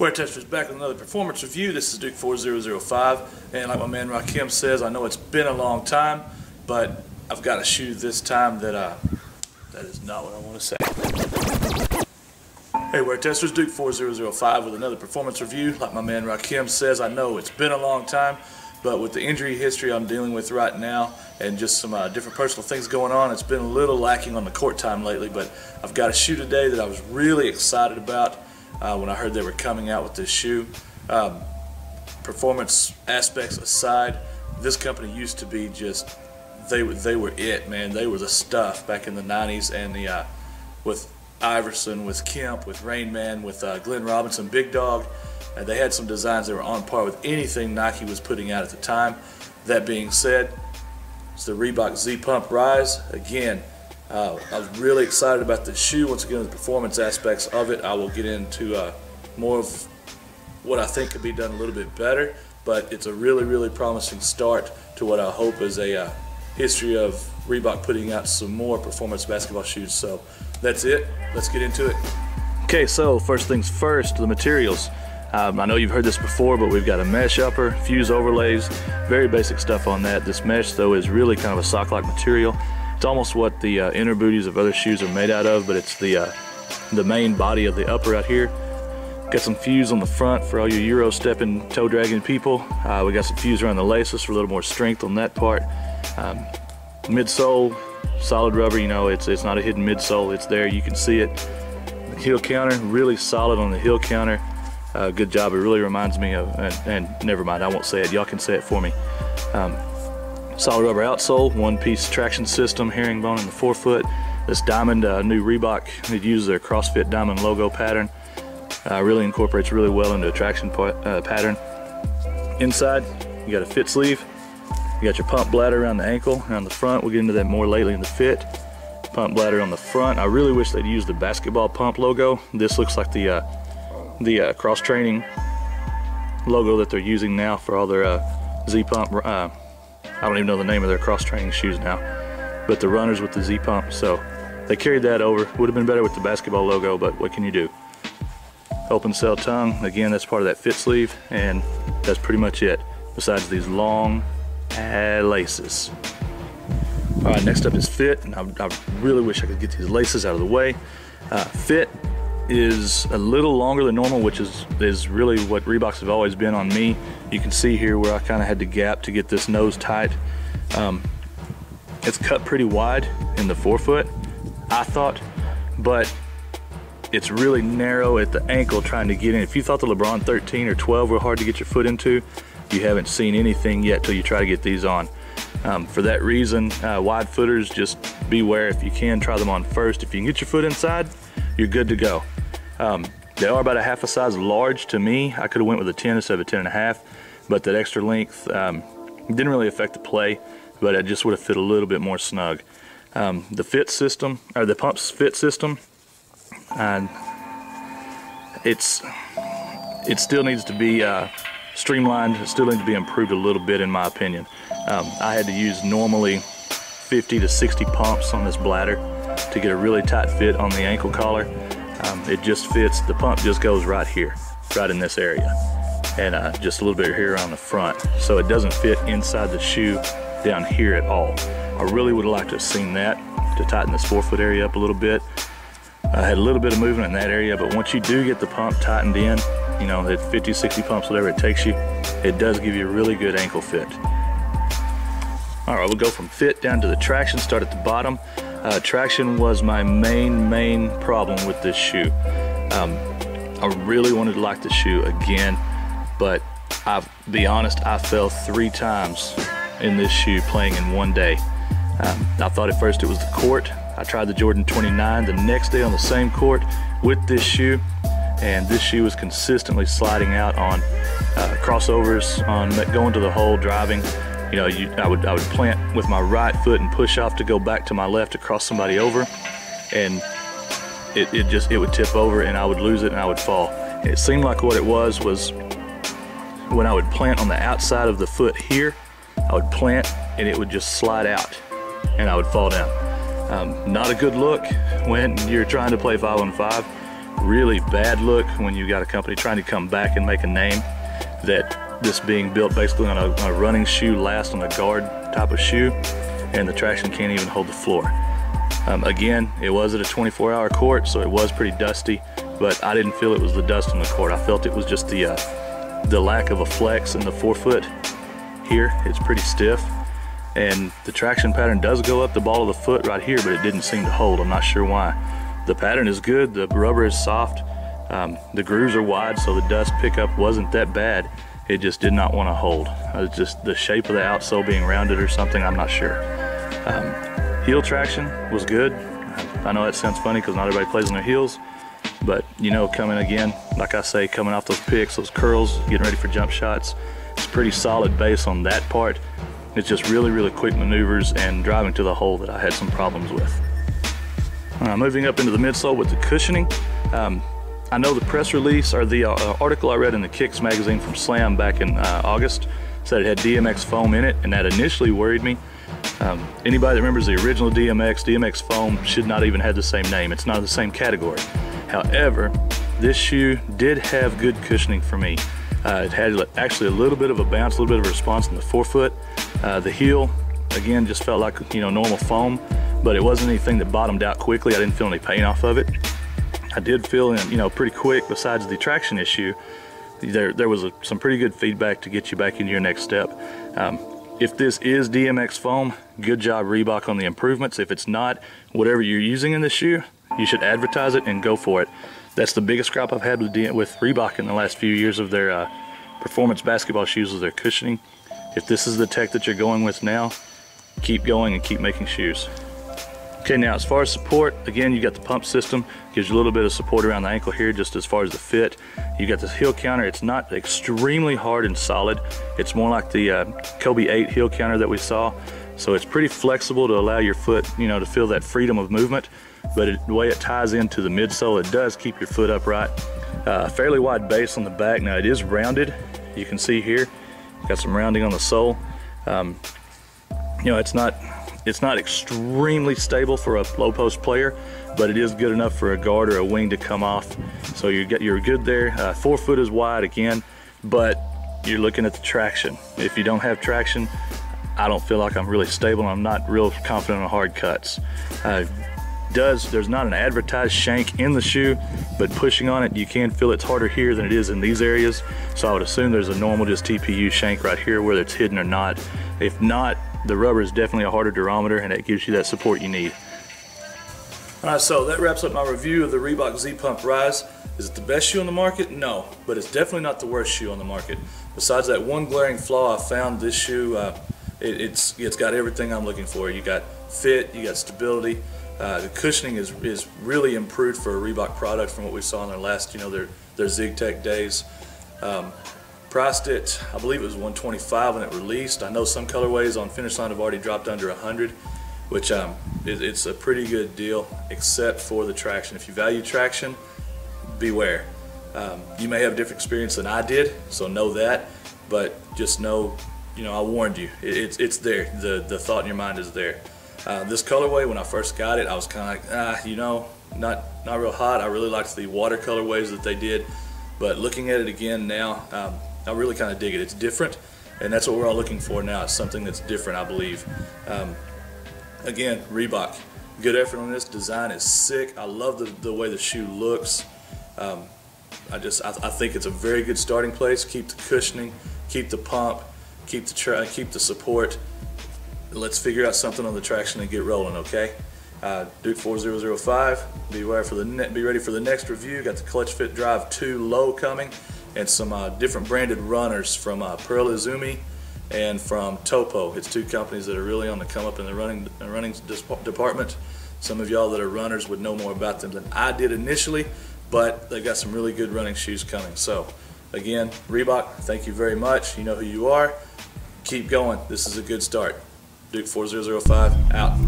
Wear Testers back with another performance review. This is Duke 4005, and like my man Rakim says, I know it's been a long time, but I've got a shoe this time that is not what I want to say. Hey, Wear Testers, Duke 4005 with another performance review. Like my man Rakim says, I know it's been a long time, but with the injury history I'm dealing with right now and just some different personal things going on, it's been a little lacking on the court time lately, but I've got a shoe today that I was really excited about when I heard they were coming out with this shoe. Performance aspects aside, this company used to be just, they were it, man. They were the stuff back in the 90s, and with Iverson, with Kemp, with Rain Man, with Glenn Robinson, Big Dog. They had some designs that were on par with anything Nike was putting out at the time. That being said, it's the Reebok Z Pump Rise. Again, I was really excited about this shoe. Once again, the performance aspects of it, I will get into more of what I think could be done a little bit better, but it's a really, really promising start to what I hope is a history of Reebok putting out some more performance basketball shoes. So that's it. Let's get into it. Okay, so first things first, the materials. I know you've heard this before, but we've got a mesh upper, fuse overlays, very basic stuff on that. This mesh, though, is really kind of a sock-like material. It's almost what the inner booties of other shoes are made out of, but it's the main body of the upper out here. Got some fuse on the front for all your Euro stepping, toe dragging people. We got some fuse around the laces for a little more strength on that part. Midsole, solid rubber, you know, it's not a hidden midsole, it's there, you can see it. The heel counter, really solid on the heel counter. Good job, it really reminds me of, and never mind, I won't say it, y'all can say it for me. Solid rubber outsole, one-piece traction system, herringbone in the forefoot. This diamond, new Reebok, it uses their CrossFit diamond logo pattern. Really incorporates really well into a traction pattern. Inside, you got a fit sleeve. You got your pump bladder around the ankle, around the front. We'll get into that more lately in the fit. Pump bladder on the front. I really wish they'd use the basketball pump logo. This looks like the cross-training logo that they're using now for all their Z pump. I don't even know the name of their cross-training shoes now, but the runners with the Z pump. So they carried that over. Would have been better with the basketball logo, but what can you do? Open cell tongue. Again, that's part of that fit sleeve, and that's pretty much it. Besides these long laces. All right, next up is fit, and I really wish I could get these laces out of the way. Fit is a little longer than normal, which is really what Reeboks have always been on me. You can see here where I kind of had to gap to get this nose tight. It's cut pretty wide in the forefoot, I thought, but it's really narrow at the ankle trying to get in. If you thought the LeBron 13 or 12 were hard to get your foot into, you haven't seen anything yet till you try to get these on. For that reason, wide footers, just beware. If you can, try them on first. If you can get your foot inside, you're good to go. They are about a half a size large to me. I could have went with a 10 instead of a 10 and a half, but that extra length didn't really affect the play, but it just would have fit a little bit more snug. The fit system, or the pump's fit system, it still needs to be streamlined. It still needs to be improved a little bit, in my opinion. I had to use normally 50 to 60 pumps on this bladder to get a really tight fit on the ankle collar. It just fits, the pump just goes right here, right in this area, and just a little bit here on the front. So it doesn't fit inside the shoe down here at all. I really would have liked to have seen that to tighten this forefoot area up a little bit. I had a little bit of movement in that area, but once you do get the pump tightened in, you know, at 50, 60 pumps, whatever it takes you, it does give you a really good ankle fit. All right, we'll go from fit down to the traction, start at the bottom. Traction was my main problem with this shoe. I really wanted to like the shoe again, but I'll be honest, I fell 3 times in this shoe playing in one day. I thought at first it was the court. I tried the Jordan 29 the next day on the same court with this shoe, and this shoe was consistently sliding out on crossovers, on going to the hole, driving. You know, I would plant with my right foot and push off to go back to my left to cross somebody over, and it would tip over and I would lose it and I would fall. It seemed like what it was when I would plant on the outside of the foot here, I would plant and it would just slide out and I would fall down. Not a good look when you're trying to play 5-on-5, really bad look when you got a company trying to come back and make a name, that this being built basically on a running shoe, last on a guard type of shoe, and the traction can't even hold the floor. Again, it was at a 24-hour court, so it was pretty dusty, but I didn't feel it was the dust on the court. I felt it was just the lack of a flex in the forefoot here. It's pretty stiff, and the traction pattern does go up the ball of the foot right here, but it didn't seem to hold. I'm not sure why. The pattern is good, the rubber is soft, the grooves are wide, so the dust pickup wasn't that bad. It just did not want to hold. It's just the shape of the outsole being rounded or something, I'm not sure. Heel traction was good. I know that sounds funny because not everybody plays on their heels, but you know, coming again, like I say, coming off those picks, those curls, getting ready for jump shots, it's pretty solid base on that part. It's just really quick maneuvers and driving to the hole that I had some problems with. Moving up into the midsole with the cushioning. I know the press release, or the article I read in the Kicks magazine from Slam back in August said it had DMX foam in it, and that initially worried me. Anybody that remembers the original DMX foam should not even have the same name. It's not the same category. However, this shoe did have good cushioning for me. It had actually a little bit of a bounce, a little bit of a response in the forefoot. The heel, again, just felt like, you know, normal foam, but it wasn't anything that bottomed out quickly. I didn't feel any pain off of it. I did feel, you know, pretty quick, besides the traction issue, there was some pretty good feedback to get you back into your next step. If this is DMX foam, good job Reebok on the improvements. If it's not, whatever you're using in the shoe, you should advertise it and go for it. That's the biggest gripe I've had with Reebok in the last few years of their performance basketball shoes, is their cushioning. If this is the tech that you're going with now, keep going and keep making shoes. Okay, now as far as support, again, you got the pump system, gives you a little bit of support around the ankle here just as far as the fit. You got this heel counter. It's not extremely hard and solid. It's more like the Kobe 8 heel counter that we saw. So it's pretty flexible to allow your foot, you know, to feel that freedom of movement. But the way it ties into the midsole, it does keep your foot upright. Fairly wide base on the back. Now it is rounded. You can see here, got some rounding on the sole. You know, it's not extremely stable for a low post player, but it is good enough for a guard or a wing to come off. So you're good there. Forefoot is wide again, but you're looking at the traction. If you don't have traction, I don't feel like I'm really stable. I'm not real confident on hard cuts. There's not an advertised shank in the shoe, but pushing on it, you can feel it's harder here than it is in these areas. So I would assume there's a normal just TPU shank right here, whether it's hidden or not. If not, the rubber is definitely a harder durometer, and it gives you that support you need. All right, so that wraps up my review of the Reebok Z Pump Rise. Is it the best shoe on the market? No, but it's definitely not the worst shoe on the market. Besides that one glaring flaw, I found this shoe, it's got everything I'm looking for. You got fit, you got stability. The cushioning is really improved for a Reebok product from what we saw in their last, you know, their ZigTech days. Priced it, I believe it was $125 when it released. I know some colorways on Finish Line have already dropped under $100, which it's a pretty good deal, except for the traction. If you value traction, beware. You may have a different experience than I did, so know that, but just know, you know, I warned you. It's there. The thought in your mind is there. This colorway, when I first got it, I was kind of like, you know, not real hot. I really liked the water colorways that they did, but looking at it again now, I really kind of dig it. It's different, and that's what we're all looking for now. It's something that's different, I believe. Again, Reebok, good effort on this. Design is sick. I love the way the shoe looks. I think it's a very good starting place. Keep the cushioning, keep the pump, keep the support. Let's figure out something on the traction and get rolling, okay? Duke 4005. Be ready for the next review. Got the Clutch Fit Drive 2 Low coming, and some different branded runners from Pearl Izumi and from Topo. It's two companies that are really on the come up in the running department. Some of y'all that are runners would know more about them than I did initially, but they got some really good running shoes coming. So again, Reebok, thank you very much. You know who you are. Keep going. This is a good start. Duke 4005 out.